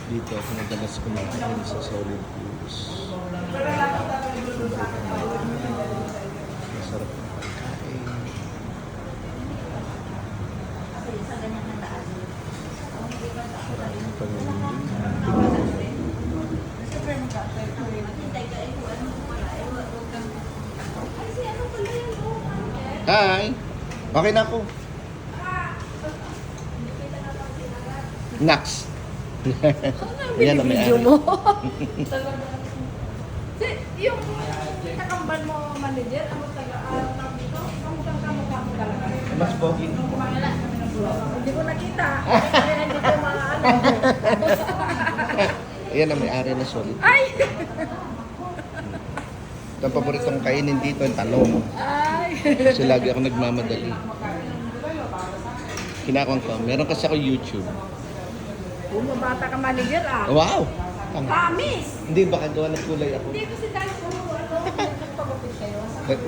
Dito ako madalas kumakain sa Solid Foods. Masarap na pagkain. Maraming pamilya. Hi! Okay na ako. Next. Yan ang may Video ari. mo. Yung kakambal mo, manager, ang taga dito, kamukha mo talaga. Mas pogi. Hindi ko nakita. Kaya hindi ko maano. Yan ang may-ari na Solid. Ay! Ito ang paboritong kainin dito, ang talong. Ay! Kasi lagi ako nagmamadali. Kinakon ko. Meron kasi ako YouTube. Bumabata ka manager ah. Wow! Promise! Hindi, baka gawa ng kulay ako. Hindi ko si Dani